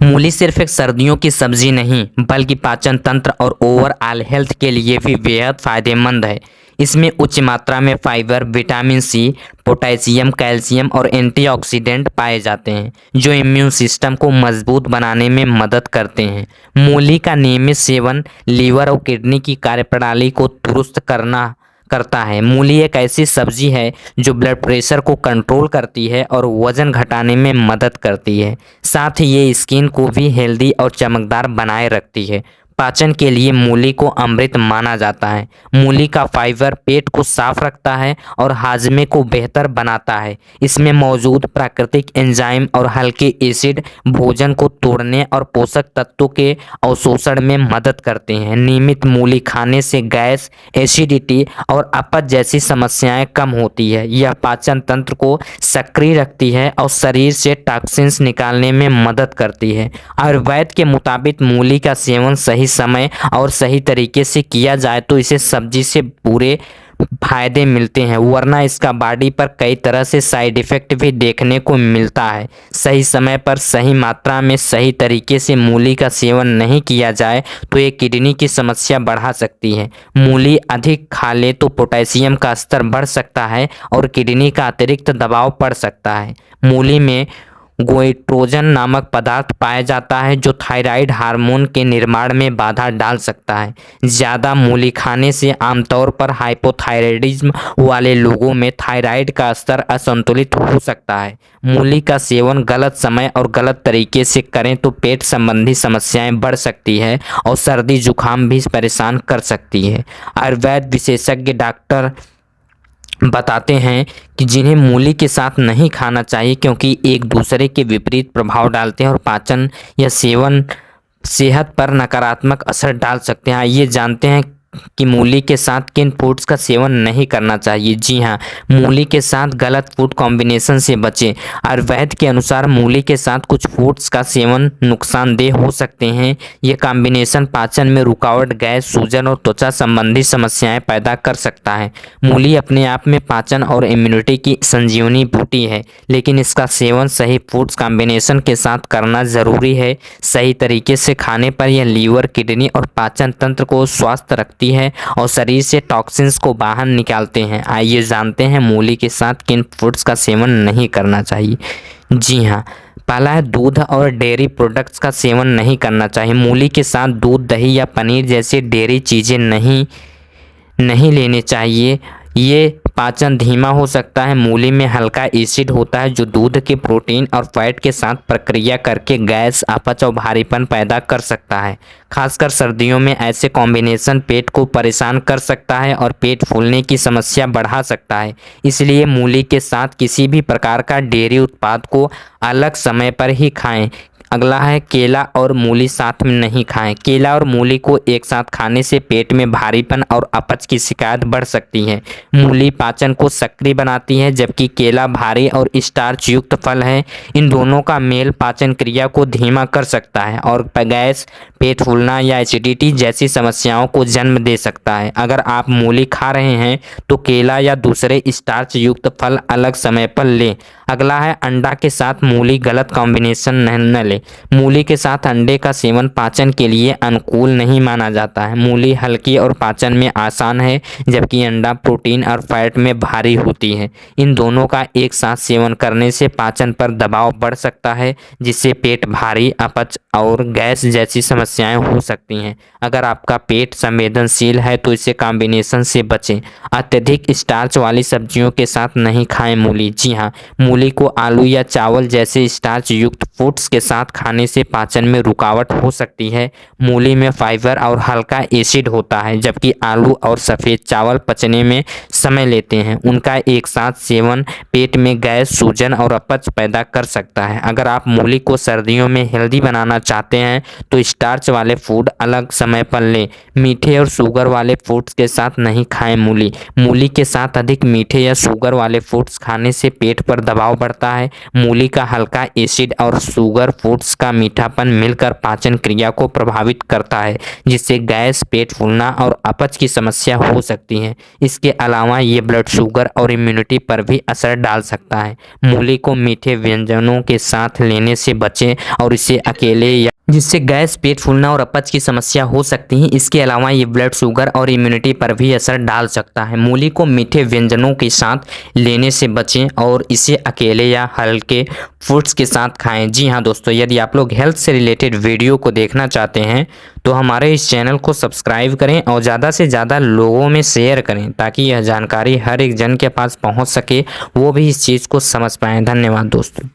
मूली सिर्फ एक सर्दियों की सब्जी नहीं बल्कि पाचन तंत्र और ओवरऑल हेल्थ के लिए भी बेहद फायदेमंद है। इसमें उच्च मात्रा में fibre, vitamin C, potassium, calcium और एंटीऑक्सीडेंट पाए जाते हैं जो इम्यून सिस्टम को मजबूत बनाने में मदद करते हैं। मूली का नियमित सेवन लीवर और किडनी की कार्यप्रणाली को दुरुस्त करता है। मूली एक ऐसी सब्जी है जो ब्लड प्रेशर को कंट्रोल करती है और वजन घटाने में मदद करती है। साथ ही ये स्किन को भी हेल्दी और चमकदार बनाए रखती है। पाचन के लिए मूली को अमृत माना जाता है। मूली का फाइबर पेट को साफ रखता है और हाजमे को बेहतर बनाता है। इसमें मौजूद प्राकृतिक एंजाइम और हल्के एसिड भोजन को तोड़ने और पोषक तत्वों के अवशोषण में मदद करते हैं। नियमित मूली खाने से गैस, एसिडिटी और अपच जैसी समस्याएं कम होती है। यह पाचन तंत्र को सक्रिय रखती है और शरीर से टॉक्सिन्स निकालने में मदद करती है। आयुर्वेद के मुताबिक मूली का सेवन सही समय और सही तरीके से किया जाए तो इसे सब्जी से पूरे फायदे मिलते हैं, वरना इसका बॉडी पर कई तरह से साइड इफ़ेक्ट भी देखने को मिलता है। सही समय पर सही मात्रा में सही तरीके से मूली का सेवन नहीं किया जाए तो ये किडनी की समस्या बढ़ा सकती है। मूली अधिक खा ले तो पोटेशियम का स्तर बढ़ सकता है और किडनी का अतिरिक्त दबाव पड़ सकता है। मूली में गोइट्रोजन नामक पदार्थ पाया जाता है जो थायराइड हार्मोन के निर्माण में बाधा डाल सकता है। ज़्यादा मूली खाने से आमतौर पर हाइपोथायराइडिज्म वाले लोगों में थायराइड का स्तर असंतुलित हो सकता है। मूली का सेवन गलत समय और गलत तरीके से करें तो पेट संबंधी समस्याएं बढ़ सकती है और सर्दी जुकाम भी परेशान कर सकती है। आयुर्वेद विशेषज्ञ डॉक्टर बताते हैं कि जिन्हें मूली के साथ नहीं खाना चाहिए क्योंकि एक दूसरे के विपरीत प्रभाव डालते हैं और पाचन या सेवन सेहत पर नकारात्मक असर डाल सकते हैं। आइए जानते हैं कि मूली के साथ किन फूड्स का सेवन नहीं करना चाहिए। जी हाँ, मूली के साथ गलत फूड कॉम्बिनेशन से बचें। आयुर्वेद के अनुसार मूली के साथ कुछ फूड्स का सेवन नुकसानदेह हो सकते हैं। ये कॉम्बिनेशन पाचन में रुकावट, गैस, सूजन और त्वचा संबंधी समस्याएं पैदा कर सकता है। मूली अपने आप में पाचन और इम्यूनिटी की संजीवनी बूटी है, लेकिन इसका सेवन सही फूड्स कॉम्बिनेशन के साथ करना ज़रूरी है। सही तरीके से खाने पर यह लीवर, किडनी और पाचन तंत्र को स्वस्थ रखती है और शरीर से टॉक्सिन्स को बाहर निकालते हैं। आइए जानते हैं मूली के साथ किन फूड्स का सेवन नहीं करना चाहिए। जी हाँ, पहला है दूध और डेयरी प्रोडक्ट्स का सेवन नहीं करना चाहिए। मूली के साथ दूध, दही या पनीर जैसी डेयरी चीज़ें नहीं लेने चाहिए। ये पाचन धीमा हो सकता है। मूली में हल्का एसिड होता है जो दूध के प्रोटीन और फैट के साथ प्रक्रिया करके गैस, अपच और भारीपन पैदा कर सकता है। खासकर सर्दियों में ऐसे कॉम्बिनेशन पेट को परेशान कर सकता है और पेट फूलने की समस्या बढ़ा सकता है। इसलिए मूली के साथ किसी भी प्रकार का डेयरी उत्पाद को अलग समय पर ही खाएं। अगला है केला और मूली साथ में नहीं खाएं। केला और मूली को एक साथ खाने से पेट में भारीपन और अपच की शिकायत बढ़ सकती है। मूली पाचन को सक्रिय बनाती है जबकि केला भारी और स्टार्च युक्त फल है। इन दोनों का मेल पाचन क्रिया को धीमा कर सकता है और गैस, पेट फूलना या एसिडिटी जैसी समस्याओं को जन्म दे सकता है। अगर आप मूली खा रहे हैं तो केला या दूसरे स्टार्च युक्त फल अलग समय पर लें। अगला है अंडा के साथ मूली गलत कॉम्बिनेशन न लें। मूली के साथ अंडे का सेवन पाचन के लिए अनुकूल नहीं माना जाता है। मूली हल्की और पाचन में आसान है जबकि अंडा प्रोटीन और फैट में भारी होती है। इन दोनों का एक साथ सेवन करने से पाचन पर दबाव बढ़ सकता है जिससे पेट भारी, अपच और गैस जैसी समस्याएं हो सकती हैं। अगर आपका पेट संवेदनशील है तो इसे कॉम्बिनेशन से बचें। अत्यधिक स्टार्च वाली सब्जियों के साथ नहीं खाएं मूली। जी हाँ, मूली को आलू या चावल जैसे स्टार्च युक्त फूड्स के साथ खाने से पाचन में रुकावट हो सकती है। मूली में फाइबर और हल्का एसिड होता है जबकि आलू और सफ़ेद चावल पचने में समय लेते हैं। उनका एक साथ सेवन पेट में गैस, सूजन और अपच पैदा कर सकता है। अगर आप मूली को सर्दियों में हेल्दी बनाना चाहते हैं तो स्टार्च वाले फूड अलग समय पर लें। मीठे और शुगर वाले फूड्स के साथ नहीं खाएं मूली। मूली के साथ अधिक मीठे या शुगर वाले फूड्स खाने से पेट पर दबाव बढ़ता है। मूली का हल्का एसिड और शुगर फूड फ्रूट्स का मीठापन मिलकर पाचन क्रिया को प्रभावित करता है, जिससे गैस, पेट फूलना और अपच की समस्या हो सकती है। इसके अलावा ये ब्लड शुगर और इम्यूनिटी पर भी असर डाल सकता है। मूली को मीठे व्यंजनों के साथ लेने से बचें और इसे अकेले या जिससे गैस, पेट फूलना और अपच की समस्या हो सकती है। इसके अलावा ये ब्लड शुगर और इम्यूनिटी पर भी असर डाल सकता है। मूली को मीठे व्यंजनों के साथ लेने से बचें और इसे अकेले या हल्के फूड्स के साथ खाएं। जी हाँ दोस्तों, यदि आप लोग हेल्थ से रिलेटेड वीडियो को देखना चाहते हैं तो हमारे इस चैनल को सब्सक्राइब करें और ज़्यादा से ज़्यादा लोगों में शेयर करें, ताकि यह जानकारी हर एक जन के पास पहुंच सके, वो भी इस चीज़ को समझ पाएँ। धन्यवाद दोस्तों।